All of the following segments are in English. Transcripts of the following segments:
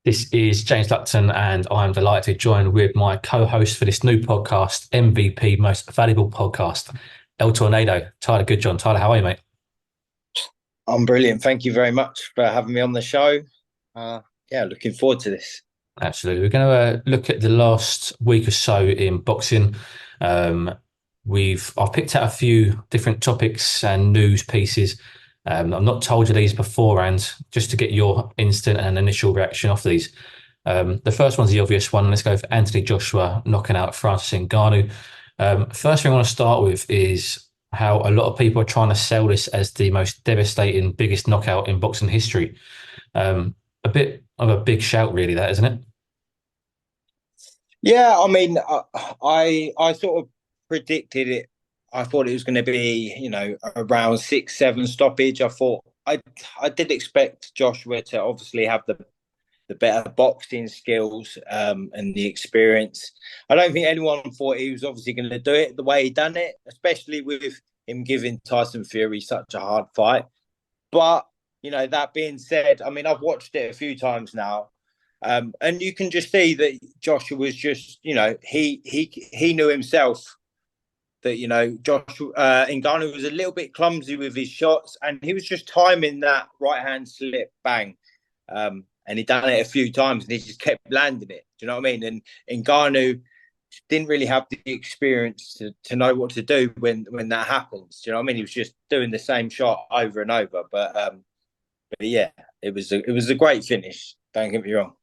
This is James Lupton, and I'm delighted to join with my co-host for this new podcast, MVP Most Valuable Podcast, El Tornado, Tyler Goodjohn. Tyler, how are you, mate? I'm brilliant. Thank you very much for having me on the show. Uh, yeah, looking forward to this. Absolutely. We're going to look at the last week or so in boxing. Um, I've picked out a few different topics and news pieces. I've not told you these beforehand, just to get your instant and initial reaction off these. The first one's the obvious one. Let's go for Anthony Joshua knocking out Francis Ngannou. First thing I want to start with is how a lot of people are trying to sell this as the most devastating, biggest knockout in boxing history. A bit of a big shout, really, that isn't it? Yeah, I mean, I sort of predicted it. I thought it was going to be, around 6, 7 stoppage. I did expect Joshua to obviously have the better boxing skills and the experience. I don't think anyone thought he was obviously going to do it the way he done it, especially with him giving Tyson Fury such a hard fight. But that being said, I mean, I've watched it a few times now, and you can just see that Joshua was just, he knew himself that Joshua Ngannou was a little bit clumsy with his shots, and he was just timing that right hand slip, bang, and he done it a few times, and he just kept landing it. Do you know what I mean? And Ngannou didn't really have the experience to know what to do when that happens. Do you know what I mean? He was just doing the same shot over and over, but yeah, it was a great finish. Don't get me wrong.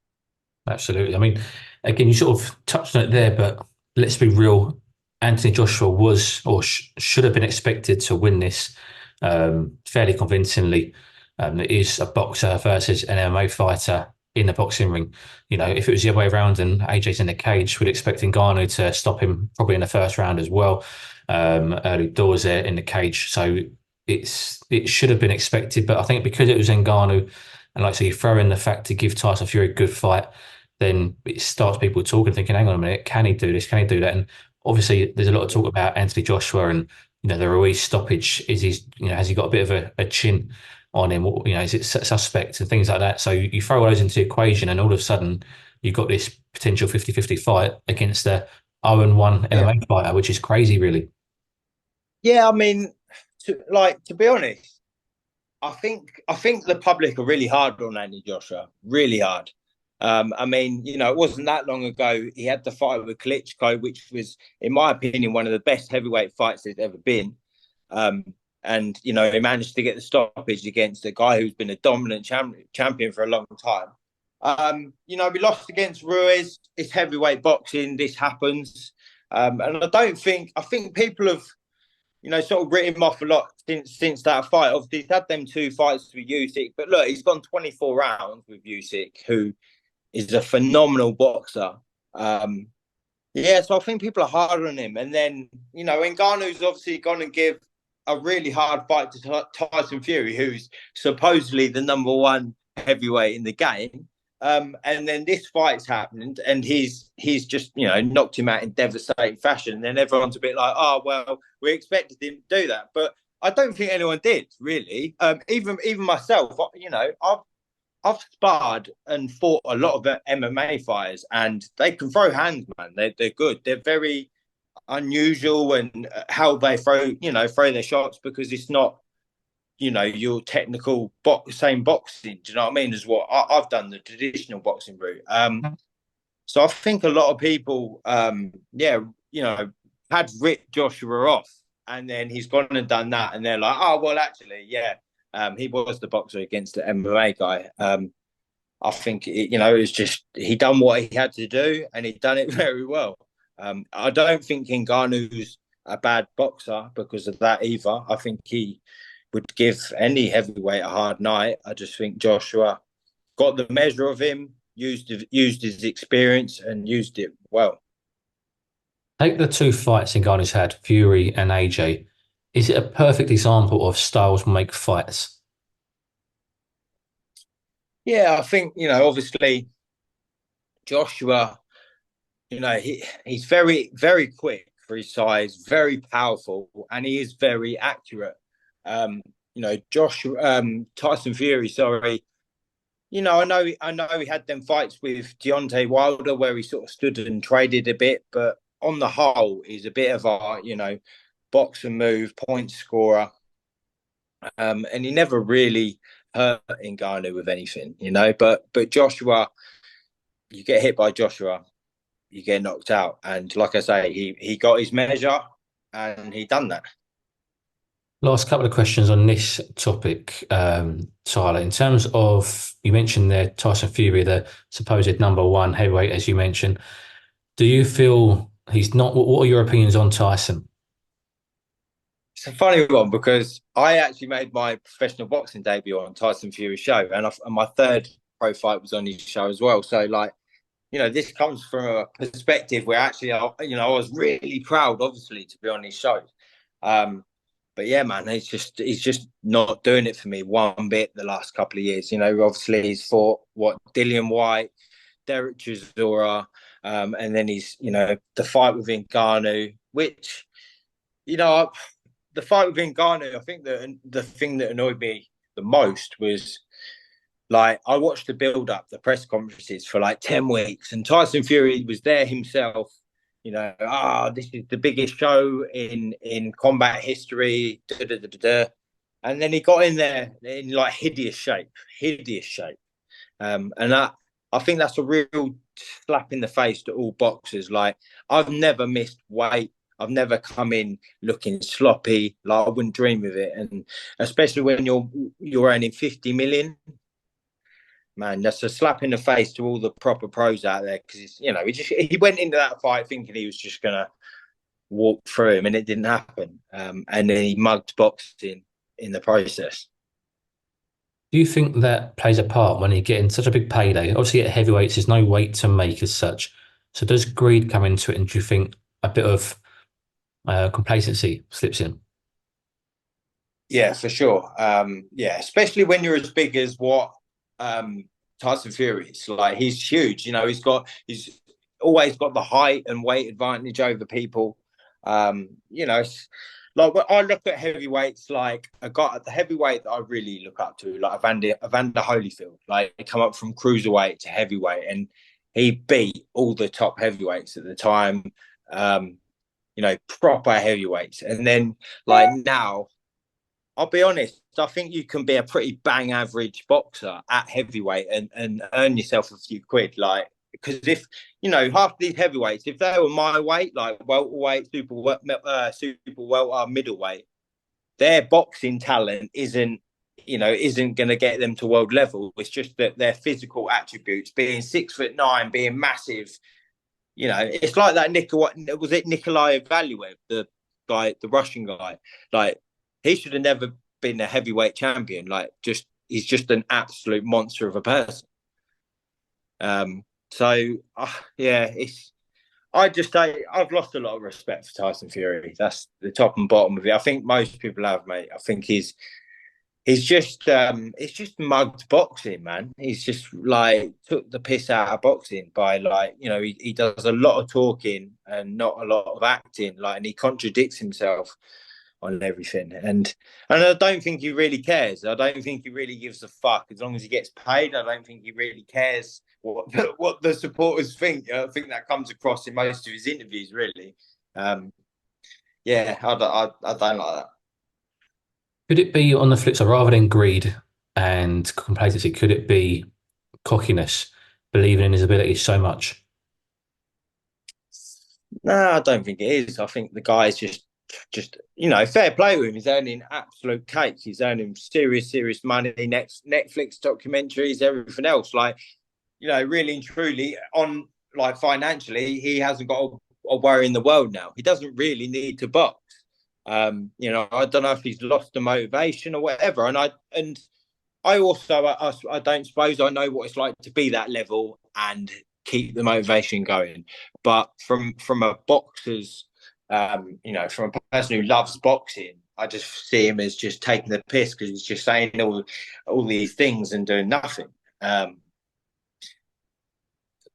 Absolutely. I mean, again, you sort of touched on it there, but let's be real. Anthony Joshua was or should have been expected to win this fairly convincingly. It is a boxer versus an MMA fighter in the boxing ring. You know, if it was the other way around and AJ's in the cage, we'd expect Ngannou to stop him probably in the first round as well. Early doors there in the cage. So it should have been expected, but I think because it was Ngannou, and like I say, you throw in the fact to give Tyson Fury a good fight, then it starts people talking, thinking, hang on a minute, can he do this? Can he do that? And obviously, there's a lot of talk about Anthony Joshua and the Ruiz stoppage. Is has he got a bit of a chin on him? Is it suspect and things like that? So you throw all those into the equation, and all of a sudden, you've got this potential 50-50 fight against the 0-1 Yeah, MMA fighter, which is crazy, really. yeah. I mean, to be honest, I think the public are really hard on Andy Joshua, really hard. I mean, it wasn't that long ago he had the fight with Klitschko, which was, in my opinion, one of the best heavyweight fights there's ever been. Um, and he managed to get the stoppage against a guy who's been a dominant champion for a long time. We lost against Ruiz. It's heavyweight boxing. This happens, and I think people have sort of written him off a lot since that fight. Obviously, he's had them 2 fights with Usyk, but look, he's gone 24 rounds with Usyk, who is a phenomenal boxer. Um, yeah, so I think people are hard on him. And then, Ngannou's obviously going to give a really hard fight to Tyson Fury, who's supposedly the number 1 heavyweight in the game. And then this fight's happened, and he's just knocked him out in devastating fashion. And then everyone's a bit like, oh well, we expected him to do that, but I don't think anyone did really. Even myself, I've sparred and fought a lot of MMA fighters, and they can throw hands, man. They're good. They're very unusual, and how they throw their shots, because it's not your technical same boxing. Do you know what I mean? As what I've done, the traditional boxing route. So I think a lot of people, had ripped Joshua off, and then he's gone and done that, and they're like, oh well, actually, yeah, he was the boxer against the MMA guy. I think it's just he done what he had to do, and he done it very well. I don't think Ngannou's a bad boxer because of that either. I think he would give any heavyweight a hard night. I just think Joshua got the measure of him, used his experience, and used it well. Take the two fights Ngannou's had, Fury and AJ. Is it a perfect example of styles make fights? Yeah, I think obviously Joshua, he's very very quick for his size, very powerful, and he is very accurate. Joshua Tyson Fury, sorry, I know he had them fights with Deontay Wilder where he sort of stood and traded a bit, but on the whole, he's a bit of a box and move point scorer, and he never really hurt Ngannou with anything. But Joshua, you get hit by Joshua, you get knocked out, and like I say, he got his measure, and he done that. Last couple of questions on this topic, Tyler. In terms of, you mentioned there Tyson Fury, the supposed number one heavyweight, as you mentioned. Do you feel he's not? What are your opinions on Tyson? It's a funny one because I actually made my professional boxing debut on Tyson Fury's show, and my third pro fight was on his show as well. So, like, this comes from a perspective where actually, I was really proud, obviously, to be on his show. But yeah, man, he's just not doing it for me one bit the last couple of years. Obviously he's fought Dillian White, Derek Chisora, and then he's the fight with Ngannou, which you know the fight with Ngannou. I think that the thing that annoyed me the most was, like, I watched the build up, the press conferences for like 10 weeks, and Tyson Fury was there himself. This is the biggest show in combat history. Da, da, da, da, da. And then he got in there in like hideous shape. And I think that's a real slap in the face to all boxers. Like, I've never missed weight. I've never come in looking sloppy. Like, I wouldn't dream of it. And especially when you're earning 50 million, man, that's a slap in the face to all the proper pros out there, because he went into that fight thinking he was just gonna walk through him, and it didn't happen. And then he mugged boxing in the process. Do you think that plays a part when you get in such a big payday? Obviously, at heavyweights, there's no weight to make as such. So does greed come into it, and do you think a bit of complacency slips in? Yeah, for sure. Yeah, especially when you're as big as what Tyson Fury is. Like, he's huge. He's always got the height and weight advantage over people. Like, when I look at heavyweights, like the heavyweight that I really look up to, like Evander Holyfield. Like, he come up from cruiserweight to heavyweight, and he beat all the top heavyweights at the time. Proper heavyweights, and then like now, I'll be honest, I think you can be a pretty bang average boxer at heavyweight and earn yourself a few quid. Like, because if, half these heavyweights, if they were my weight, like welterweight, super welter, middleweight, their boxing talent isn't going to get them to world level. It's just that their physical attributes, being 6'9", being massive, it's like that Nikolai Valuev, the guy, the Russian guy, like, he should have never been a heavyweight champion. Like, he's just an absolute monster of a person. Yeah, I've lost a lot of respect for Tyson Fury. That's the top and bottom of it. I think most people have, mate. I think he's just mugged boxing, man. He's just like took the piss out of boxing by, like, he does a lot of talking and not a lot of acting, like, and he contradicts himself on everything. And I don't think he really cares. I don't think he really gives a fuck as long as he gets paid. I don't think he really cares what the supporters think. I think that comes across in most of his interviews, really. Yeah, I don't like that. Could it be on the flip side, rather than greed and complacency, could it be cockiness, believing in his ability so much? No, I don't think it is. I think the guy is just fair play with him. He's earning absolute cake. He's earning serious money. Next Netflix documentaries, everything else. Like, really and truly, on, like, financially, he hasn't got a worry in the world now. He doesn't really need to box. I don't know if he's lost the motivation or whatever. And I also, I don't suppose I know what it's like to be that level and keep the motivation going. But from a boxer's, from a person who loves boxing, I just see him as just taking the piss because he's just saying all these things and doing nothing.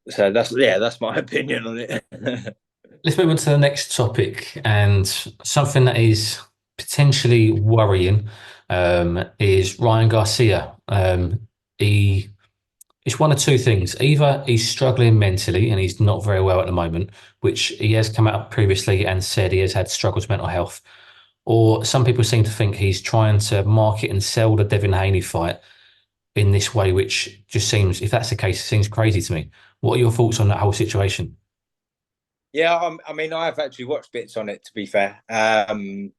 So that's my opinion on it. Let's move on to the next topic, and something that is potentially worrying is Ryan Garcia. He it's one of two things. Either he's struggling mentally and he's not very well at the moment, which he has come out previously and said he has had struggles with mental health. Or some people seem to think he's trying to market and sell the Devin Haney fight in this way, which just seems, if that's the case, it seems crazy to me. What are your thoughts on that whole situation? Yeah, I mean, I have actually watched bits on it. To be fair, I mean,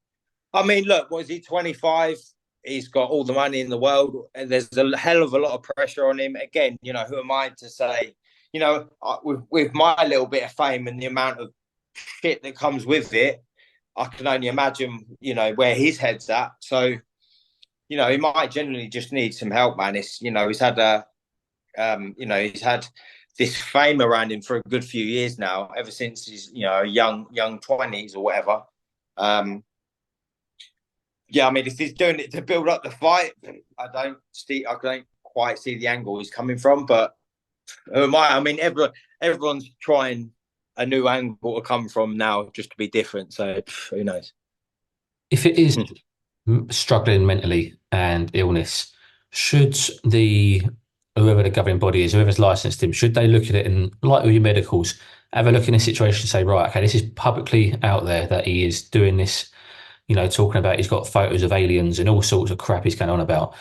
look, was he 25? He's got all the money in the world, and there's a hell of a lot of pressure on him. Again, who am I to say? With my little bit of fame and the amount of shit that comes with it, I can only imagine, where his head's at. So, he might genuinely just need some help, man. He's had this fame around him for a good few years now, ever since he's, young 20s or whatever. Yeah, I mean, if he's doing it to build up the fight, I don't quite see the angle he's coming from. But who am I? I mean, everyone's trying a new angle to come from now, just to be different. So who knows? If it is struggling mentally and illness, should the whoever the governing body is, whoever's licensed him, should they look at it and, like with your medicals, have a look in a situation and say, right, okay, this is publicly out there that he is doing this, talking about he's got photos of aliens and all sorts of crap he's going on about.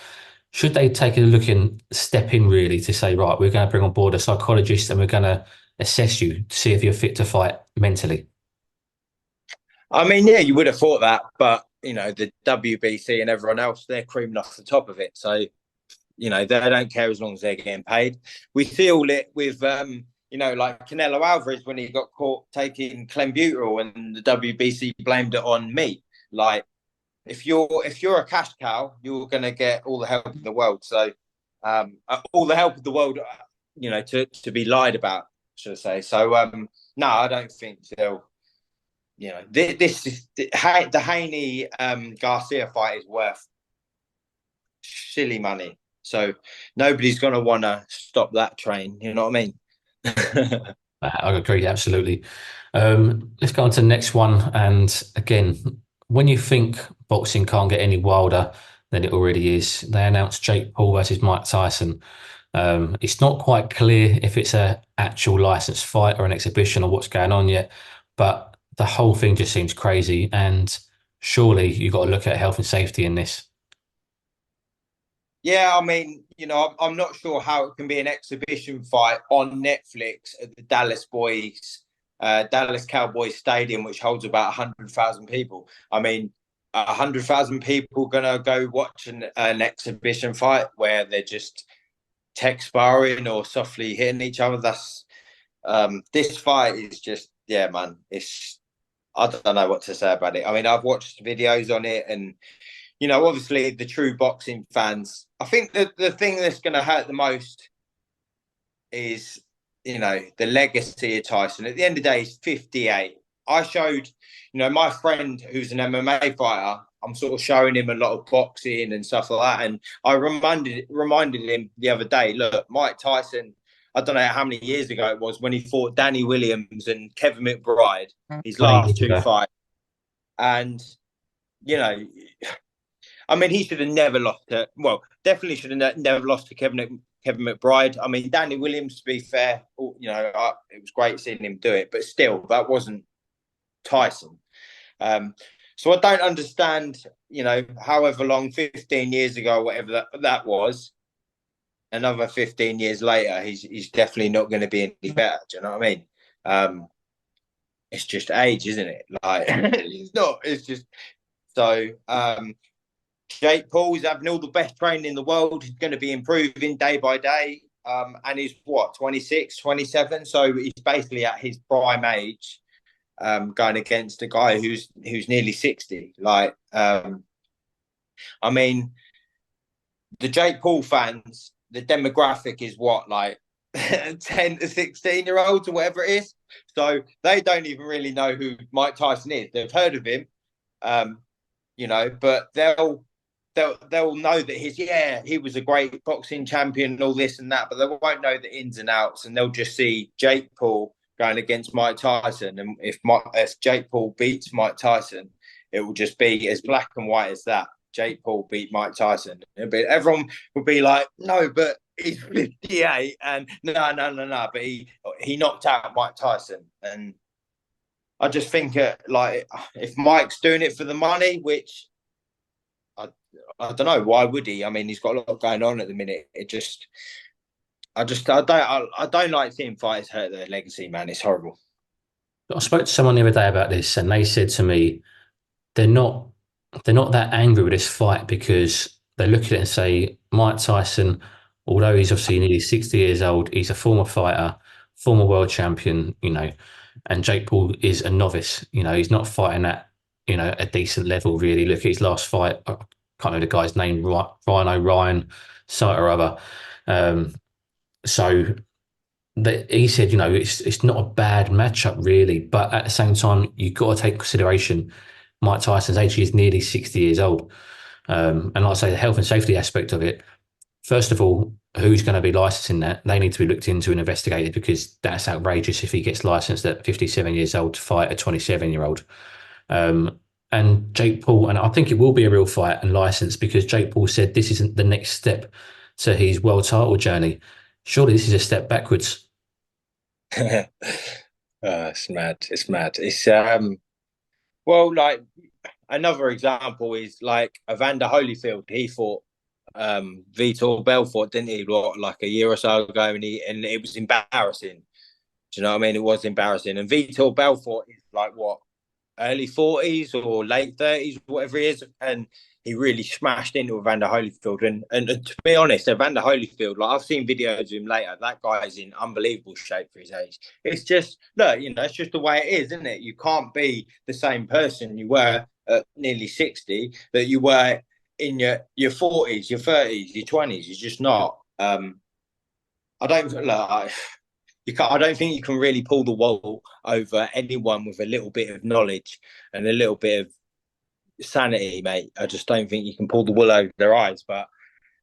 Should they take a look and step in really to say, right, we're going to bring on board a psychologist and we're going to assess you to see if you're fit to fight mentally? I mean, yeah, you would have thought that, but the WBC and everyone else, they're creaming off the top of it. So, they don't care as long as they're getting paid. We feel it with, like Canelo Alvarez when he got caught taking clenbuterol and the WBC blamed it on me. Like, if you're a cash cow, you're going to get all the help in the world. So, all the help in the world, to be lied about, should I say? So, no, I don't think they'll. This is the Haney Garcia fight is worth silly money. So nobody's going to want to stop that train. You know what I mean? I agree, absolutely. Let's go on to the next one. And again, when you think boxing can't get any wilder than it already is, they announced Jake Paul versus Mike Tyson. It's not quite clear if it's a actual licensed fight or an exhibition or what's going on yet, but the whole thing just seems crazy. And surely you've got to look at health and safety in this. Yeah, I mean, I'm not sure how it can be an exhibition fight on Netflix at the Dallas Cowboys Stadium, which holds about 100,000 people. I mean, 100,000 people gonna go watch an exhibition fight where they're just tech sparring or softly hitting each other. That's this fight is just, yeah, man. I don't know what to say about it. I mean, I've watched videos on it, and obviously the true boxing fans. I think that the thing that's going to hurt the most is, the legacy of Tyson. At the end of the day, he's 58. I showed, my friend who's an MMA fighter. I'm sort of showing him a lot of boxing and stuff like that, and I reminded him the other day. Look, Mike Tyson. I don't know how many years ago it was when he fought Danny Williams and Kevin McBride, his 20 last years two ago. fights. And, I mean, he should have never lost to, well, definitely should have never lost to Kevin McBride. I mean, Danny Williams, to be fair, it was great seeing him do it, but still, that wasn't Tyson. So I don't understand, however long, 15 years ago, whatever that was, another 15 years later, he's definitely not going to be any better. Do you know what I mean? It's just age, isn't it? Like, it's not. It's just so. Jake Paul's having all the best training in the world. He's going to be improving day by day. And he's what, 26, 27. So he's basically at his prime age, going against a guy who's nearly 60. Like, I mean, the Jake Paul fans, the demographic is what, like 10 to 16-year-olds or whatever it is. So they don't even really know who Mike Tyson is. They've heard of him, but they'll know that he was a great boxing champion and all this and that, but they won't know the ins and outs, and they'll just see Jake Paul going against Mike Tyson. And if Jake Paul beats Mike Tyson, it will just be as black and white as that. Jake Paul beat Mite Tyson. Everyone would be like, no, but he's 58, and no. But he knocked out Mike Tyson, and I just think like if Mike's doing it for the money, which I I don't know, why would he? I mean, he's got a lot going on at the minute. I don't like seeing fighters hurt their legacy, man. It's horrible. I spoke to someone the other day about this, and they said to me they're not they're not that angry with this fight because they look at it and say Mike Tyson, although he's obviously nearly 60 years old, he's a former fighter, former world champion, and Jake Paul is a novice. He's not fighting at a decent level really. Look at his last fight. I can't know the guy's name, Ryan O'Ryan, something or other. Um, so he said, it's not a bad matchup really, but at the same time, you've got to take consideration Mike Tyson's age. He is nearly 60 years old. And like I say, the health and safety aspect of it, first of all, who's going to be licensing that? They need to be looked into and investigated because that's outrageous if he gets licensed at 57 years old to fight a 27-year-old. And Jake Paul, and I think it will be a real fight and license because Jake Paul said this isn't the next step to his world title journey. Surely this is a step backwards. It's mad. It's mad. It's well, like another example is like Evander Holyfield. He fought Vitor Belfort, didn't he? Like a year or so ago, and it was embarrassing. Do you know what I mean? It was embarrassing. And Vitor Belfort is like what, early 40s or late 30s, whatever he is, and he really smashed into Evander Holyfield. And to be honest, Evander Holyfield, like I've seen videos of him later, that guy's in unbelievable shape for his age. It's just look, it's just the way it is, isn't it? You can't be the same person you were at nearly 60 that you were in your 40s, your 30s, your 20s. You're just not. I don't look. I don't think you can really pull the wool over anyone with a little bit of knowledge and a little bit of sanity, mate. I just don't think you can pull the wool over their eyes, but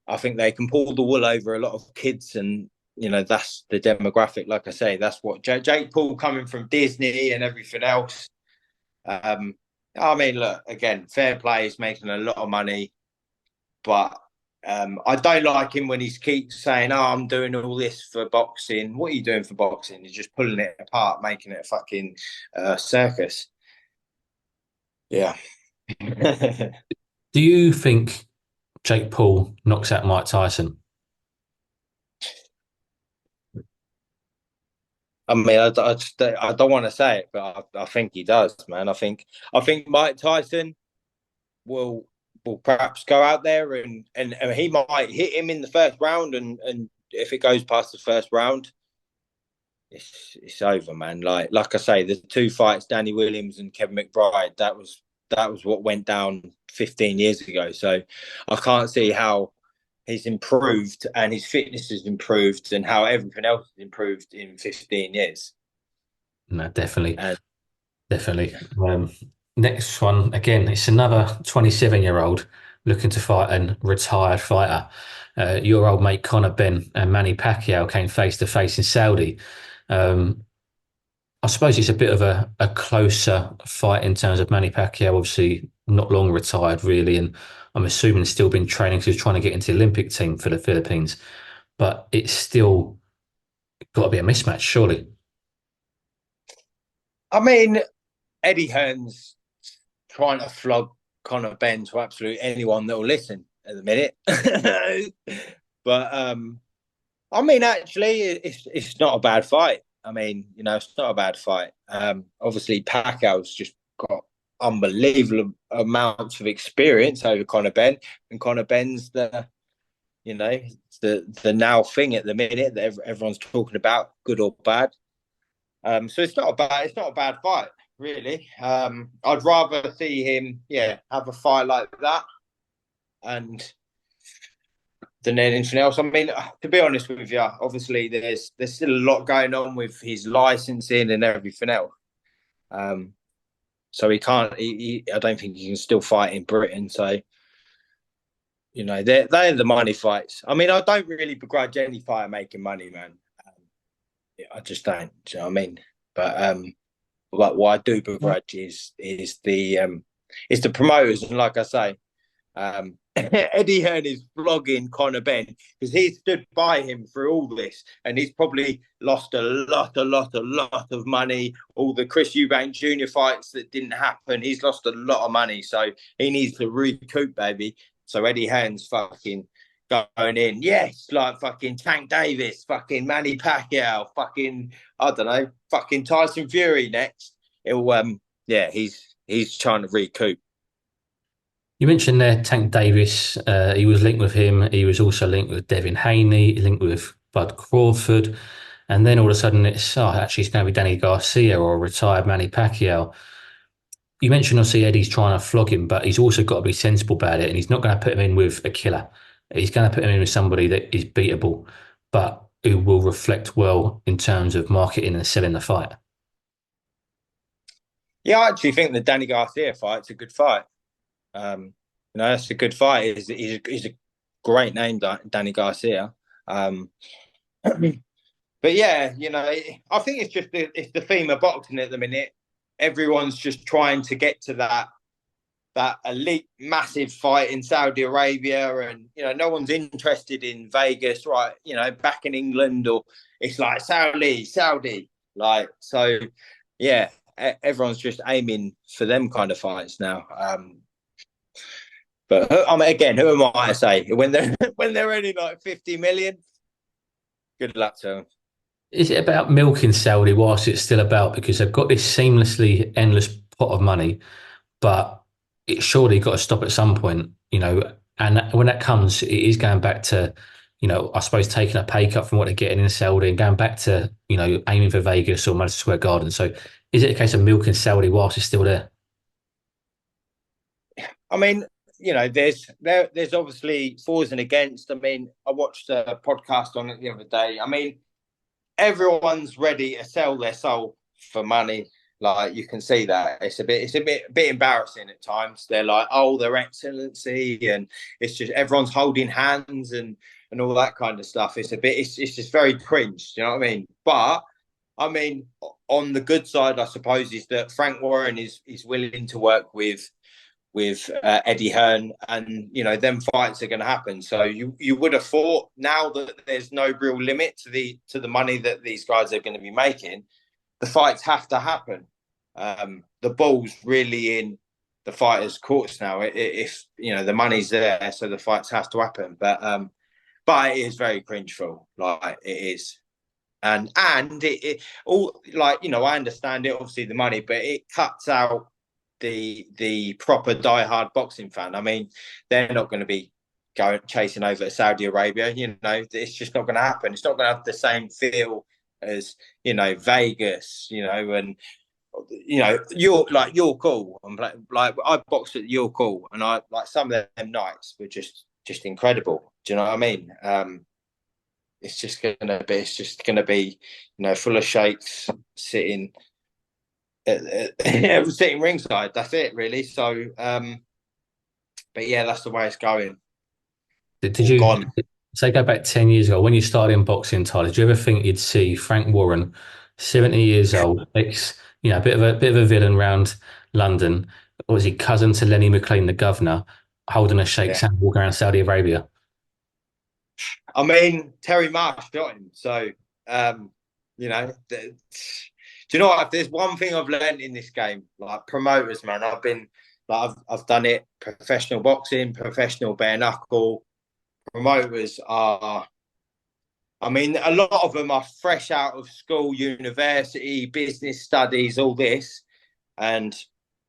I think they can pull the wool over a lot of kids, and that's the demographic. Like I say, that's what Jake Paul coming from Disney and everything else. I mean, look, again, fair play. He's making a lot of money, but I don't like him when he keeps saying, "Oh, I'm doing all this for boxing." What are you doing for boxing? You're just pulling it apart, making it a fucking circus. Yeah. Do you think Jake Paul knocks out Mike Tyson? I mean, I don't want to say it, but I think he does, man. I think Mike Tyson will perhaps go out there and he might hit him in the first round, and if it goes past the first round, it's over, man. Like I say, the two fights, Danny Williams and Kevin McBride, that was what went down 15 years ago. So I can't see how he's improved and his fitness has improved and how everything else has improved in 15 years. No, definitely. Definitely. Next one, again, it's another 27-year-old looking to fight a retired fighter. Your old mate Conor Benn and Manny Pacquiao came face to face in Saudi. I suppose it's a bit of a closer fight in terms of Manny Pacquiao, obviously not long retired, really, and I'm assuming still been training because he's trying to get into the Olympic team for the Philippines. But it's still got to be a mismatch, surely. I mean, Eddie Hearn's trying to flog Conor Benn to absolute anyone that will listen at the minute. But I mean, actually, it's not a bad fight. I mean, it's not a bad fight. Obviously, Pacquiao's just got unbelievable amounts of experience over Conor Benn, and Conor Benn's the now thing at the minute that everyone's talking about, good or bad. So it's not a bad fight, really. I'd rather see him, have a fight like that, and than anything else. I mean, to be honest with you, obviously there's still a lot going on with his licensing and everything else. So he can't. I don't think he can still fight in Britain. So they're the money fights. I mean, I don't really begrudge any fighter making money, man. I just don't. Do you know what I mean? But what I do begrudge is the promoters, and like I say, Eddie Hearn is vlogging Conor Benn because he stood by him through all this, and he's probably lost a lot of money. All the Chris Eubank Jr. fights that didn't happen, he's lost a lot of money, so he needs to recoup, baby. So Eddie Hearn's fucking going in, yes, like fucking Tank Davis, fucking Manny Pacquiao, fucking I don't know, fucking Tyson Fury next. It'll yeah, he's trying to recoup. You mentioned there Tank Davis. He was linked with him. He was also linked with Devin Haney, linked with Bud Crawford. And then all of a sudden actually it's going to be Danny Garcia or a retired Manny Pacquiao. You mentioned obviously Eddie's trying to flog him, but he's also got to be sensible about it. And he's not going to put him in with a killer. He's going to put him in with somebody that is beatable, but who will reflect well in terms of marketing and selling the fight. Yeah, I actually think the Danny Garcia fight's a good fight. That's a good fight. He's a great name, Danny Garcia. But yeah, I think it's the theme of boxing at the minute. Everyone's just trying to get to that elite massive fight in Saudi Arabia, and no one's interested in Vegas, right? Back in England, or it's like Saudi, like so. Yeah, everyone's just aiming for them kind of fights now. But I mean, again, who am I to say when they're when they're only like 50 million? Good luck to them. Is it about milking Saudi whilst it's still about because they've got this seamlessly endless pot of money, but it's surely got to stop at some point, and when that comes, it is going back to, I suppose taking a pay cut from what they're getting in Saudi and going back to, aiming for Vegas or Madison Square Garden. So is it a case of milking Saudi whilst it's still there? I mean, there's obviously fors and against. I mean, I watched a podcast on it the other day. I mean, everyone's ready to sell their soul for money. Like you can see that it's a bit embarrassing at times. They're like, oh, their excellency, and it's just everyone's holding hands and all that kind of stuff. It's just very cringe. You know what I mean? But I mean, on the good side, I suppose, is that Frank Warren is willing to work with Eddie Hearn, and them fights are going to happen. So you would have thought now that there's no real limit to the money that these guys are going to be making, the fights have to happen. The ball's really in the fighters' courts now. If the money's there, so the fights have to happen. But it is very cringeful, like it is. And it all, like, I understand it, obviously the money, but it cuts out the proper diehard boxing fan. I mean, they're not going to be going chasing over to Saudi Arabia. It's just not going to happen. It's not going to have the same feel as Vegas. And you're cool. I'm like I boxed at You're Cool, and I like some of them nights were just incredible. Do you know what I mean? It's just gonna be full of sheikhs sitting sitting ringside. That's it, really. So, but yeah, that's the way it's going. Did All you gone. say go back 10 years ago when you started in boxing, Tyler? Did you ever think you'd see Frank Warren, 70 years old, a bit of a villain around London? Or was he cousin to Lenny McLean, the governor, holding a sheikh's Yeah. hand walking around Saudi Arabia? I mean, Terry Marsh got him. So, do you know what? If there's one thing I've learned in this game, like promoters, man, I've done it. Professional boxing, professional bare knuckle. Promoters are, I mean, a lot of them are fresh out of school, university, business studies, all this. And,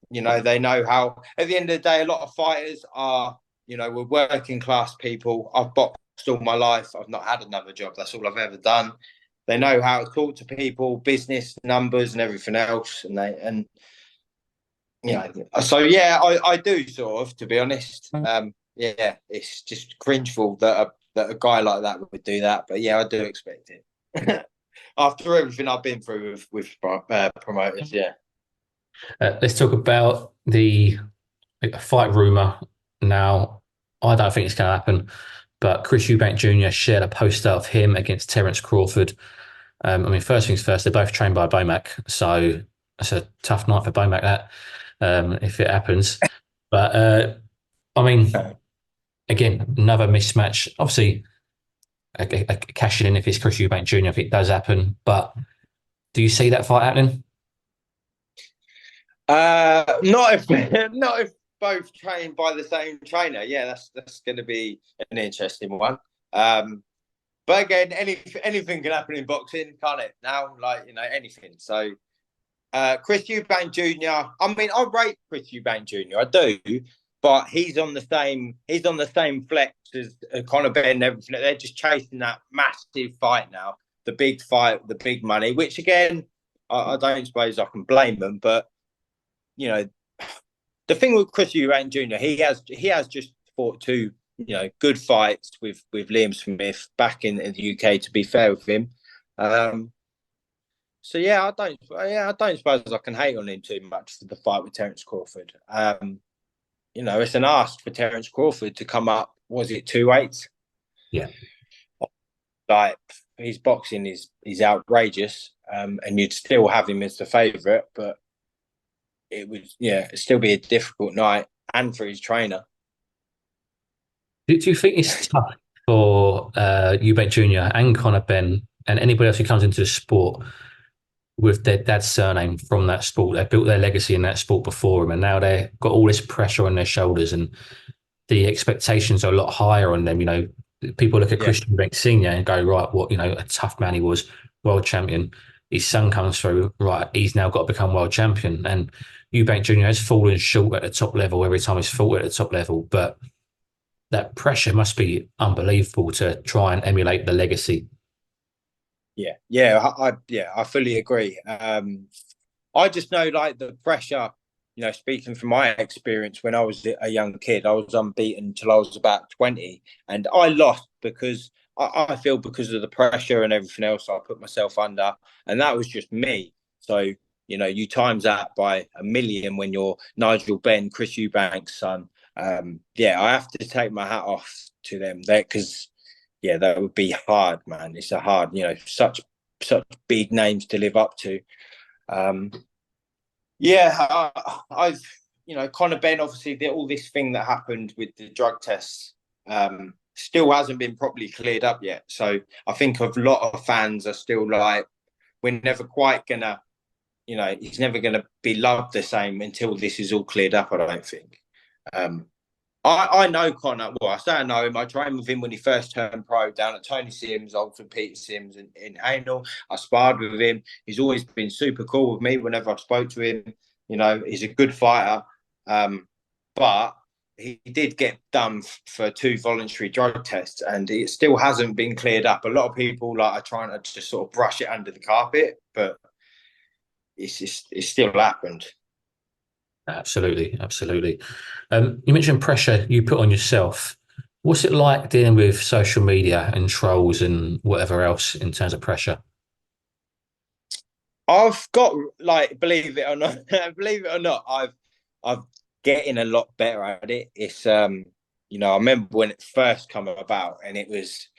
they know how, at the end of the day, a lot of fighters are, we're working class people. I've boxed all my life. I've not had another job. That's all I've ever done. They know how to talk to people, business, numbers, and everything else. So yeah, I do sort of, to be honest. Yeah, it's just cringeful that a guy like that would do that. But yeah, I do expect it. After everything I've been through with promoters, yeah. Let's talk about the fight rumor now. I don't think it's going to happen, but Chris Eubank Jr. shared a poster of him against Terence Crawford. I mean, first things first, they're both trained by Bomac, so it's a tough night for Bomac, that, if it happens. But I mean, again, another mismatch. Obviously, cashing in if it's Chris Eubank Jr. if it does happen. But do you see that fight happening? Not if not if both trained by the same trainer. Yeah, that's going to be an interesting one. But again, anything can happen in boxing, can't it? Now, like anything. So, Chris Eubank Jr. I mean, I rate Chris Eubank Jr. I do, but he's on the same flex as Conor Benn and everything. They're just chasing that massive fight now, the big fight, the big money. Which again, I don't suppose I can blame them, but you know, the thing with Chris Eubank Jr. he has just fought two good fights with Liam Smith back in the UK. To be fair with him, so I don't suppose I can hate on him too much for the fight with Terence Crawford. It's an ask for Terence Crawford to come up. Was it 2 weights? Yeah. Like his boxing is outrageous, and you'd still have him as the favourite, but it would it'd still be a difficult night, and for his trainer. Do you think it's tough for Eubank Jr. and Conor Benn and anybody else who comes into the sport with their dad's surname from that sport? They built their legacy in that sport before him, and now they've got all this pressure on their shoulders, and the expectations are a lot higher on them. People look at Yeah, Christian Beck Senior and go, right, what a tough man he was, world champion. His son comes through, right? He's now got to become world champion, and Eubank Jr. has fallen short at the top level every time he's fought at the top level, but that pressure must be unbelievable to try and emulate the legacy. I fully agree. I just know like the pressure. Speaking from my experience, when I was a young kid, I was unbeaten until I was about 20, and I lost because I feel because of the pressure and everything else I put myself under, and that was just me. So you times that by a million when you're Nigel Benn, Chris Eubank's son. I have to take my hat off to them there because that would be hard, man. It's a hard, such big names to live up to. I've Conor Benn obviously all this thing that happened with the drug tests still hasn't been properly cleared up yet. So I think a lot of fans are still like, we're never quite gonna, he's never gonna be loved the same until this is all cleared up. I don't think. I know Conor. Well, I say I know him. I trained with him when he first turned pro down at Tony Sims, Alton Peter Sims in Haynell. I sparred with him. He's always been super cool with me whenever I spoke to him. He's a good fighter. But he did get done for 2 voluntary drug tests, and it still hasn't been cleared up. A lot of people are trying to just sort of brush it under the carpet, but it's still happened. Absolutely, absolutely. You mentioned pressure you put on yourself. What's it like dealing with social media and trolls and whatever else in terms of pressure? I've got like, believe it or not, believe it or not, I've getting a lot better at it. It's I remember when it first came about, and it's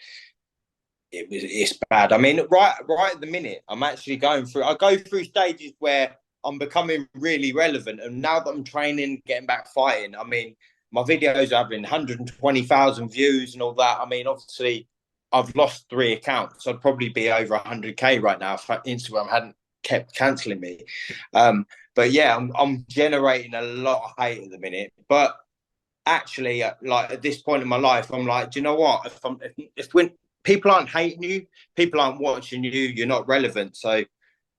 bad. I mean, right at the minute, I'm actually I go through stages where I'm becoming really relevant, and now that I'm training, getting back fighting, I mean, my videos are having 120,000 views and all that. I mean, obviously, I've lost 3 accounts. I'd probably be over 100K right now if Instagram hadn't kept cancelling me. But yeah, I'm generating a lot of hate at the minute. But actually, like at this point in my life, I'm like, do you know what? If when people aren't hating you, people aren't watching you, you're not relevant. So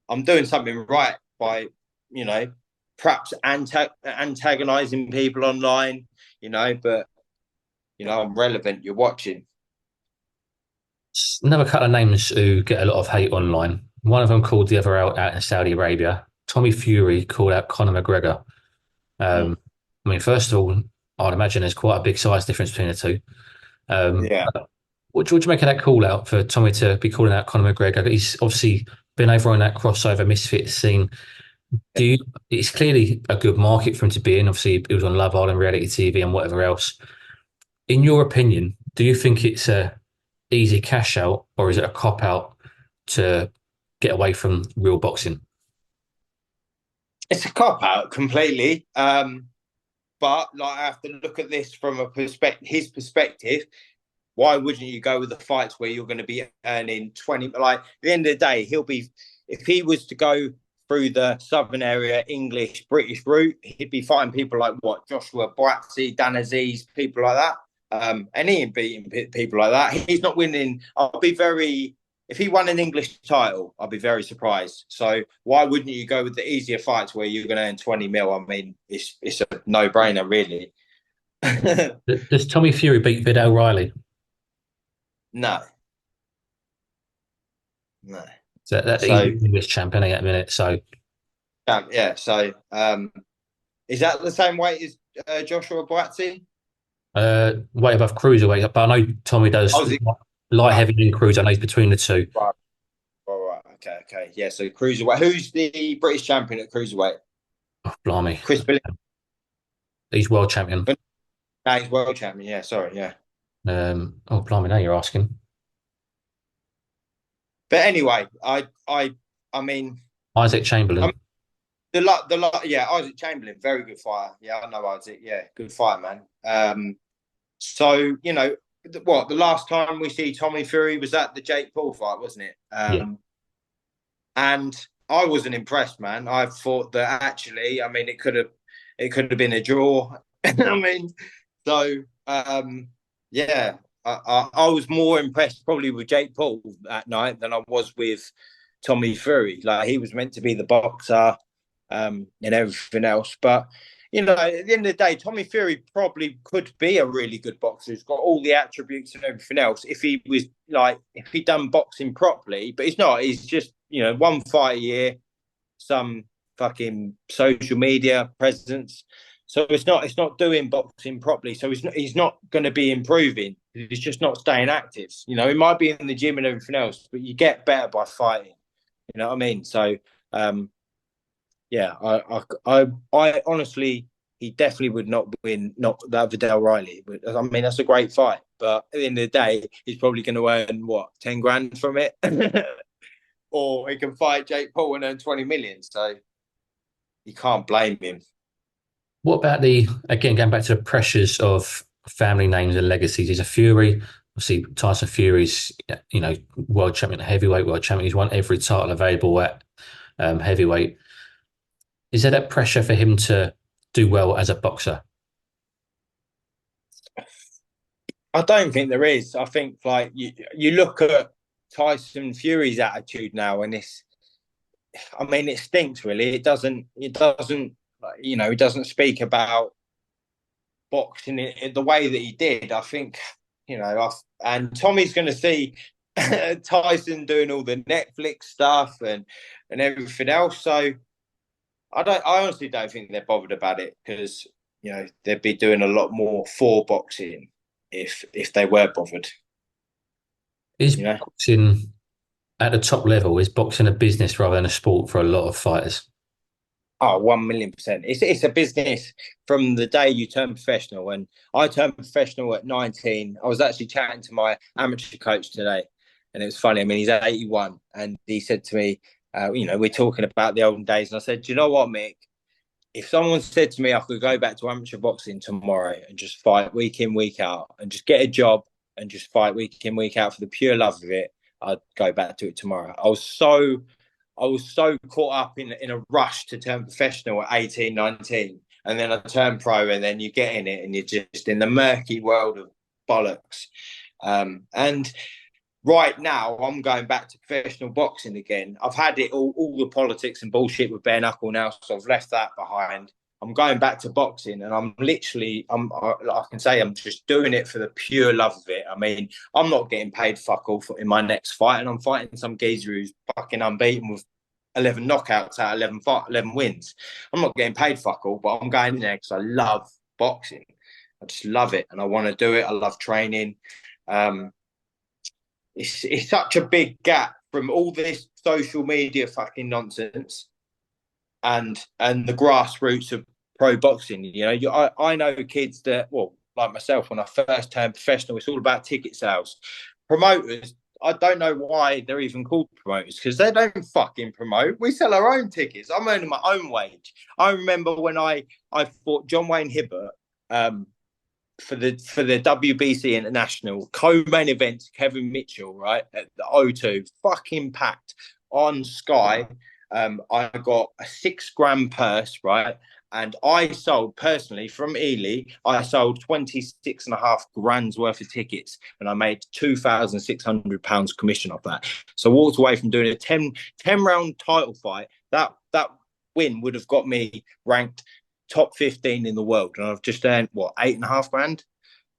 I'm doing something right by, perhaps antagonizing people online, but I'm relevant. You're watching. Another couple of names who get a lot of hate online. One of them called the other out in Saudi Arabia. Tommy Fury called out Conor McGregor. Mm. I mean, first of all, I'd imagine there's quite a big size difference between the two. Um, Yeah. what do you make of that call out for Tommy to be calling out Conor McGregor? He's obviously been over on that crossover misfit scene. It's clearly a good market for him to be in. Obviously, it was on Love Island, reality TV, and whatever else. In your opinion, do you think it's a easy cash out, or is it a cop out to get away from real boxing? It's a cop out completely. But like, I have to look at this from his perspective. Why wouldn't you go with the fights where you're going to be earning 20? Like, at the end of the day, if he was to go through the Southern area, English, British route, he'd be fighting people like what? Joshua Buatsi, Dan Aziz, people like that. And he ain't beating people like that. He's not winning. If he won an English title, I'd be very surprised. So why wouldn't you go with the easier fights where you're going to earn 20 mil? I mean, it's a no-brainer, really. Does Tommy Fury beat Vidal Riley? No. No. So that So he's English champion at a minute. So yeah. So is that the same weight as Joshua Buatsi? way above cruiserweight, but I know Tommy does Oh, is it? light, Right, heavy, and cruiser. I know he's between the two. right, right. Okay. Yeah. So cruiserweight. Who's the British champion at cruiserweight? Oh, blimey, Chris Billy. he's world champion. No, he's world champion. Yeah. Sorry. Yeah. Oh, blimey, now you're asking. But anyway, I mean, Isaac Chamberlain. yeah, Isaac Chamberlain, very good fighter. Yeah, I know Isaac. Yeah, good fighter, man. So the last time we see Tommy Fury was at the Jake Paul fight, wasn't it? Yeah. And I wasn't impressed, man. I thought that actually, I mean, it could have been a draw. I mean, so yeah, I was more impressed probably with Jake Paul that night than I was with Tommy Fury. Like, he was meant to be the boxer, and everything else. But at the end of the day, Tommy Fury probably could be a really good boxer. He's got all the attributes and everything else. If he'd done boxing properly, but he's not. He's just one fight a year, some fucking social media presence. So it's not doing boxing properly. So he's not going to be improving. He's just not staying active. He might be in the gym and everything else, but you get better by fighting. You know what I mean? So yeah, I honestly, he definitely would not win, not that Vidal Riley. But I mean, that's a great fight. But at the end of the day, he's probably going to earn what, 10 grand from it, or he can fight Jake Paul and earn 20 million. So you can't blame him. What about again, going back to the pressures of family names and legacies? He's a Fury. Obviously, Tyson Fury's, world champion at heavyweight, world champion. He's won every title available at heavyweight. Is there that pressure for him to do well as a boxer? I don't think there is. I think, like, you look at Tyson Fury's attitude now, and I mean, it stinks, really. It doesn't. He doesn't speak about boxing in the way that he did. I think, and Tommy's going to see Tyson doing all the Netflix stuff and everything else. So I honestly don't think they're bothered about it, because they'd be doing a lot more for boxing if they were bothered. Is boxing at the top level? Is boxing a business rather than a sport for a lot of fighters? Oh, 1,000,000%. It's a business from the day you turn professional. And I turned professional at 19. I was actually chatting to my amateur coach today, and it was funny. I mean, he's 81, and he said to me, we're talking about the olden days. And I said, do you know what, Mick? If someone said to me I could go back to amateur boxing tomorrow and just fight week in, week out, and just get a job and just fight week in, week out for the pure love of it, I'd go back to it tomorrow. I was so caught up in a rush to turn professional at 18, 19. And then I turned pro, and then you get in it and you're just in the murky world of bollocks. And right now, I'm going back to professional boxing again. I've had it all the politics and bullshit with bare knuckle now, so I've left that behind. I'm going back to boxing, and I can say I'm just doing it for the pure love of it. I mean, I'm not getting paid fuck all in my next fight, and I'm fighting some geezer who's fucking unbeaten with 11 knockouts out of 11 wins. I'm not getting paid fuck all, but I'm going in there because I love boxing. I just love it, and I want to do it. I love training. It's such a big gap from all this social media fucking nonsense and the grassroots of pro boxing. I know kids that, well, like myself, when I first turned professional, it's all about ticket sales. Promoters I don't know why they're even called promoters, because they don't fucking promote. We sell our own tickets. I'm earning my own wage. I remember when I fought John Wayne Hibbert for the WBC International co-main event, Kevin Mitchell, right, at the O2, fucking packed on Sky. I got a 6 grand purse, right? And I sold personally from Ely, I sold 26.5 grand's worth of tickets, and I made £2,600 commission off that. So I walked away from doing a 10 round title fight. That win would have got me ranked top 15 in the world, and I've just earned what, 8.5 grand.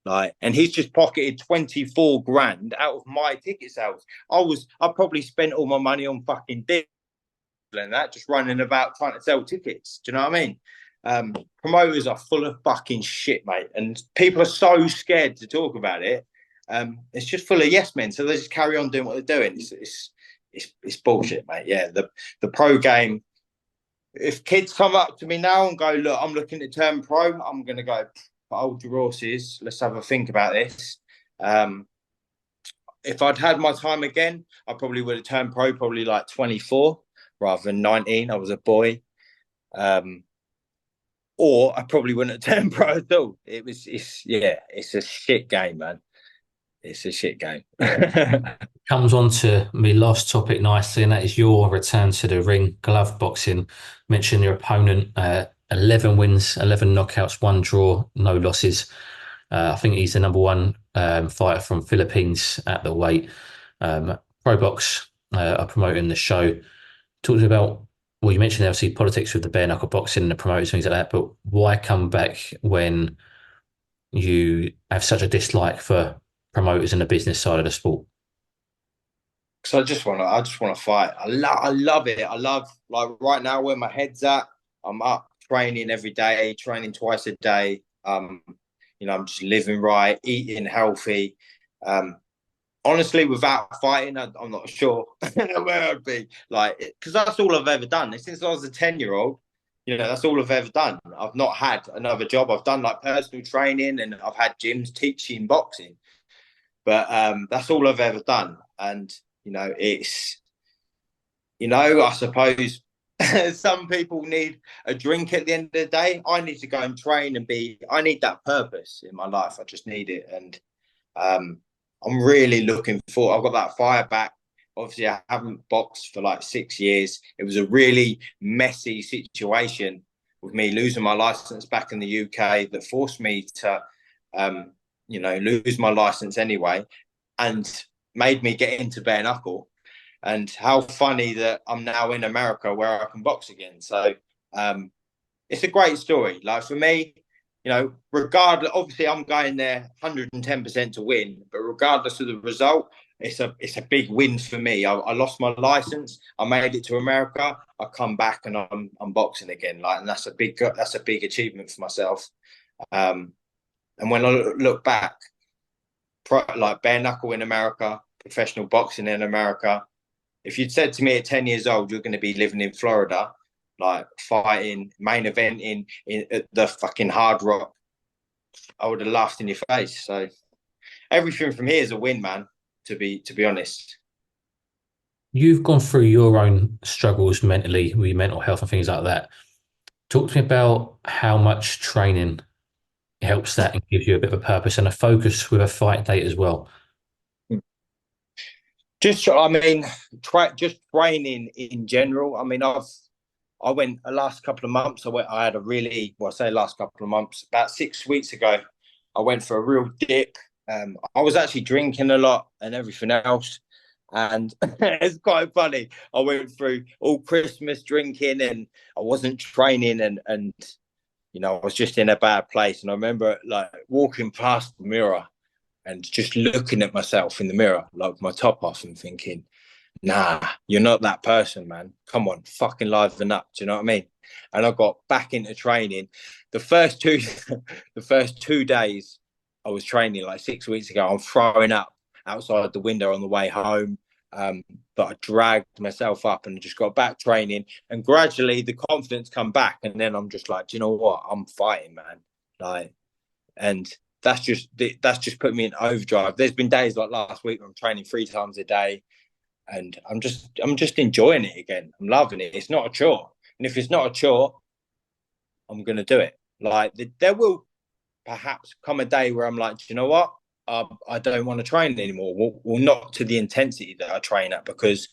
Like, and he's just pocketed 24 grand out of my ticket sales. I probably spent all my money on fucking deals and that, just running about trying to sell tickets. Do you know what I mean? Promoters are full of fucking shit, mate, and people are so scared to talk about it. It's just full of yes men, so they just carry on doing what they're doing. It's bullshit, mate. Yeah, the pro game. If kids come up to me now and go, look, I'm looking to turn pro, I'm going to go, hold your horses. Let's have a think about this. If I'd had my time again, I probably would have turned pro probably like 24 rather than 19. I was a boy. Or I probably wouldn't have turned pro at all. It's a shit game, man. It's a shit game. Comes on to my last topic nicely, and that is your return to the ring, glove boxing. Mention your opponent, 11 wins, 11 knockouts, 1 draw, no losses. I think he's the number one fighter from Philippines at the weight. Pro Box are promoting the show. Talk to me about, well, you mentioned obviously politics with the bare knuckle boxing and the promoters, things like that, but why come back when you have such a dislike for promoters and the business side of the sport? So I just want to fight. I love it. I love, like, right now where my head's at. I'm up training every day, training twice a day. I'm just living right, eating healthy. Honestly, without fighting, I'm not sure where I'd be. Like, because that's all I've ever done since I was a 10-year-old. That's all I've ever done. I've not had another job. I've done like personal training, and I've had gyms teaching boxing, but that's all I've ever done. And it's, I suppose some people need a drink at the end of the day. I need to go and train and I need that purpose in my life. I just need it. And I'm really looking forward. I've got that fire back. Obviously, I haven't boxed for like 6 years. It was a really messy situation with me losing my license back in the UK that forced me to, lose my license anyway, and made me get into bare knuckle. And how funny that I'm now in America where I can box again. So it's a great story. Like, for me, regardless, obviously I'm going there 110% to win, but regardless of the result, it's a big win for me. I lost my license. I made it to America. I come back and I'm boxing again. Like, and that's a big achievement for myself. And when I look back, like bare knuckle in America, professional boxing in America. If you'd said to me at 10 years old, you're going to be living in Florida, like fighting, main event in the fucking Hard Rock, I would have laughed in your face. So everything from here is a win, man, to be honest. You've gone through your own struggles mentally with your mental health and things like that. Talk to me about how much training helps that and gives you a bit of a purpose and a focus with a fight date as well. Just training in general. I mean, I went the last couple of months. I had a really, well, I say last couple of months, about 6 weeks ago, I went for a real dip. I was actually drinking a lot and everything else. And it's quite funny. I went through all Christmas drinking and I wasn't training and I was just in a bad place. And I remember like walking past the mirror and just looking at myself in the mirror, like my top off, and thinking, nah, you're not that person, man. Come on, fucking liven up. Do you know what I mean? And I got back into training. The first 2 days I was training, like 6 weeks ago, I'm throwing up outside the window on the way home. But I dragged myself up and just got back training, and gradually the confidence come back. And then I'm just like, do you know what? I'm fighting, man. Like, and that's just put me in overdrive. There's been days like last week where I'm training 3 times a day, and I'm just enjoying it again. I'm loving it. It's not a chore, and if it's not a chore, I'm gonna do it. Like there will perhaps come a day where I'm like, do you know what? I don't want to train anymore. Well, not to the intensity that I train at, because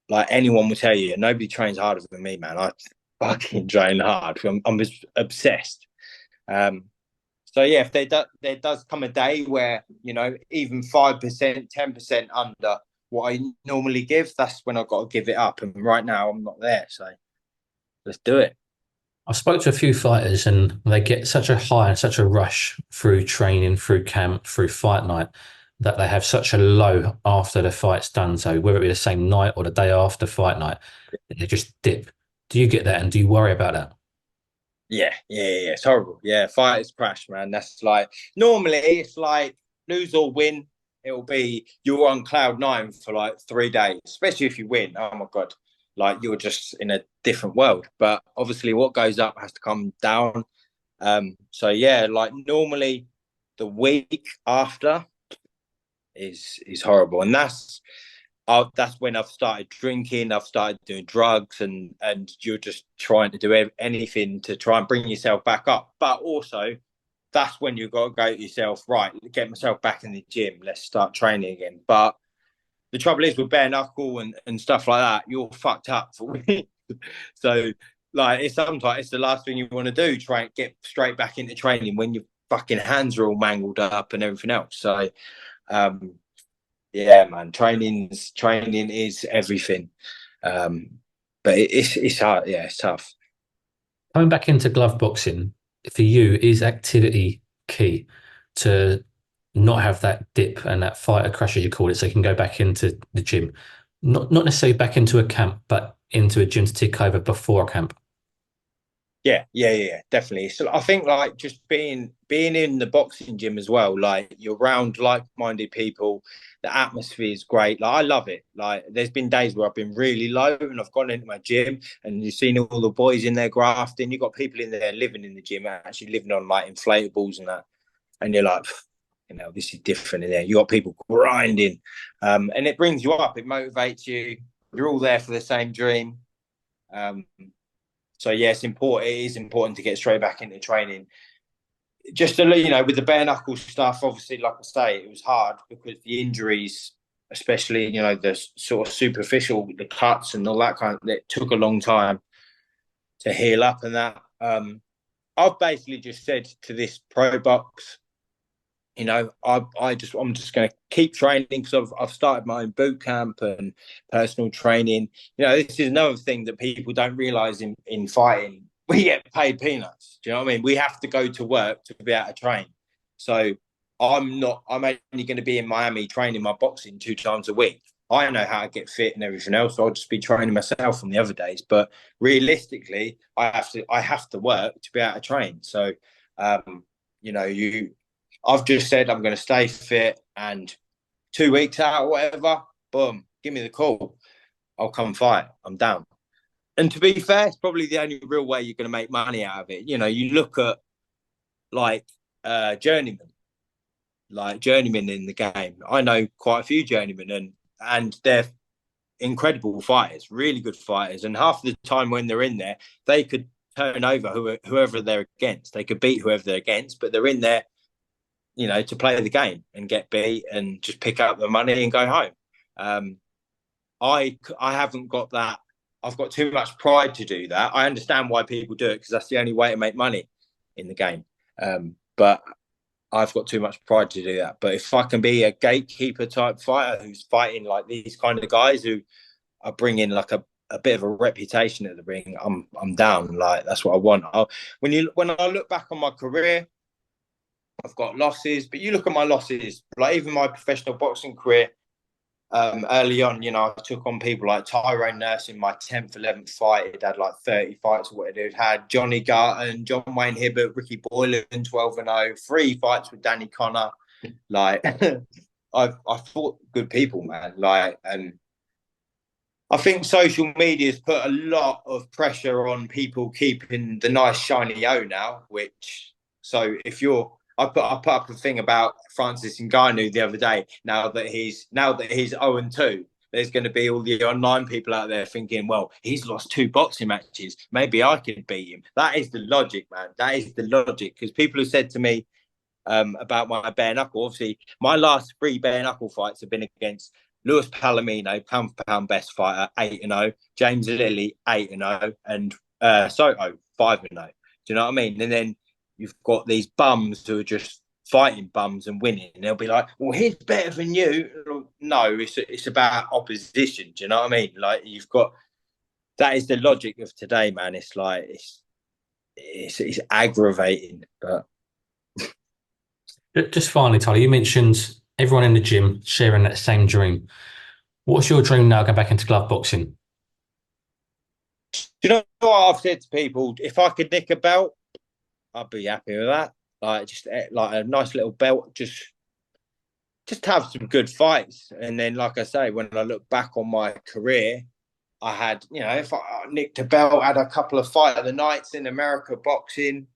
like anyone will tell you, nobody trains harder than me, man. I fucking train hard. I'm obsessed. Um, so yeah, if there does come a day where even 5%, 10% under what I normally give, that's when I've got to give it up. And right now, I'm not there. So let's do it. I spoke to a few fighters and they get such a high and such a rush through training, through camp, through fight night, that they have such a low after the fight's done. So whether it be the same night or the day after fight night, they just dip. Do you get that, and do you worry about that? Yeah. It's horrible. Yeah, fighters crash, man. That's like normally it's like lose or win. It'll be you're on cloud nine for like 3 days, especially if you win. Oh my god, like you're just in a different world. But obviously, what goes up has to come down. So yeah, like normally the week after is horrible, and that's when I've started drinking. I've started doing drugs, and you're just trying to do anything to try and bring yourself back up. But also, that's when you've got to go to yourself, right? Get myself back in the gym. Let's start training again. But the trouble is with bare knuckle and stuff like that, you're fucked up for weeks. So like sometimes it's the last thing you want to do. Try and get straight back into training when your fucking hands are all mangled up and everything else. So um, yeah, man, training is everything. Um, but it's hard. Yeah, it's tough. Coming back into glove boxing, for you, is activity key to not have that dip and that fighter crash, as you call it, so you can go back into the gym? Not necessarily back into a camp, but into a gym to tick over before a camp. Yeah, definitely. So I think like just being in the boxing gym as well, like you're around like-minded people, the atmosphere is great. Like I love it. Like there's been days where I've been really low and I've gone into my gym and you've seen all the boys in there grafting. You've got people in there living in the gym, actually living on like inflatables and that. And you're like, this is different in there. You got people grinding. And it brings you up, it motivates you. You're all there for the same dream. Um, so yeah, it's important. It is important to get straight back into training. Just to with the bare knuckle stuff, obviously, like I say, it was hard because the injuries, especially the sort of superficial, the cuts and all that it took a long time to heal up. And that I've basically just said to this pro box, I'm just going to keep training because I've started my own boot camp and personal training. This is another thing that people don't realize in fighting. We get paid peanuts. Do you know what I mean? We have to go to work to be able to train. So I'm only going to be in Miami training my boxing 2 times a week. I know how to get fit and everything else. So I'll just be training myself on the other days. But realistically, I have to work to be able to train. So, I've just said I'm going to stay fit, and 2 weeks out or whatever, boom, give me the call. I'll come fight. I'm down. And to be fair, it's probably the only real way you're going to make money out of it. You look at like journeymen, in the game. I know quite a few journeymen, and they're incredible fighters, really good fighters. And half the time when they're in there, they could turn over whoever they're against. They could beat whoever they're against, but they're in there to play the game and get beat and just pick up the money and go home. I haven't got that. I've got too much pride to do that. I understand why people do it because that's the only way to make money in the game. But I've got too much pride to do that. But if I can be a gatekeeper type fighter who's fighting like these kind of guys who are bringing like a bit of a reputation at the ring, I'm down. Like that's what I want. When I look back on my career, I've got losses, but you look at my losses, like even my professional boxing career, early on, I took on people like Tyrone Nurse in my 10th, 11th fight. He'd had like 30 fights or whatever. He'd had Johnny Garton, John Wayne Hibbert, Ricky Boylan, 12-0, 3 fights with Danny Connor. Like, I fought good people, man. Like, and I think social media has put a lot of pressure on people keeping the nice shiny O now, so if you're I put up a thing about Francis Ngannou the other day. Now that he's 0-2, there's going to be all the online people out there thinking, well, he's lost 2 boxing matches. Maybe I could beat him. That is the logic, man. That is the logic. Because people have said to me about my bare knuckle. Obviously, my last 3 bare knuckle fights have been against Lewis Palomino, pound for pound best fighter, 8-0, James Lilly, 8-0, and Soto, 5-0. Do you know what I mean? And then you've got these bums who are just fighting bums and winning. And they'll be like, well, he's better than you. No, it's about opposition. Do you know what I mean? Like, you've got that is the logic of today, man. It's like it's aggravating, but Just finally, Tyler, you mentioned everyone in the gym sharing that same dream. What's your dream now going back into glove boxing? you know what I've said to people? If I could nick a belt, I'd be happy with that. Like, just like a nice little belt, just to have some good fights. And then, like I say, when I look back on my career, I had, if I nicked a belt, had a couple of fight of the nights in America boxing.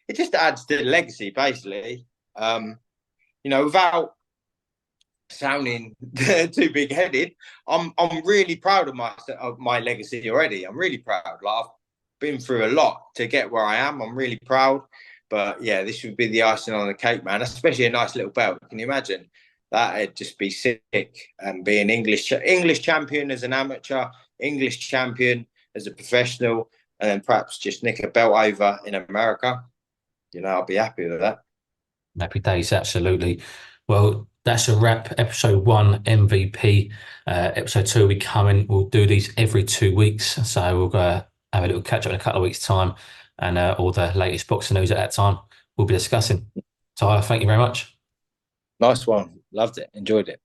It just adds to the legacy, basically. Without sounding too big headed, I'm really proud of my legacy already. I'm really proud. Like, I've been through a lot to get where I am. I'm really proud. But yeah, this would be the icing on the cake, man. Especially a nice little belt. Can you imagine? That'd just be sick. And being English champion as an amateur, English champion as a professional, and then perhaps just nick a belt over in America. I'll be happy with that. Happy days, absolutely. Well, that's a wrap. Episode 1 MVP. Episode 2 will be coming. We'll do these every 2 weeks. So we'll go have a little catch up in a couple of weeks' time, and all the latest boxing news at that time we'll be discussing. Tyler, thank you very much. Nice one. Loved it. Enjoyed it.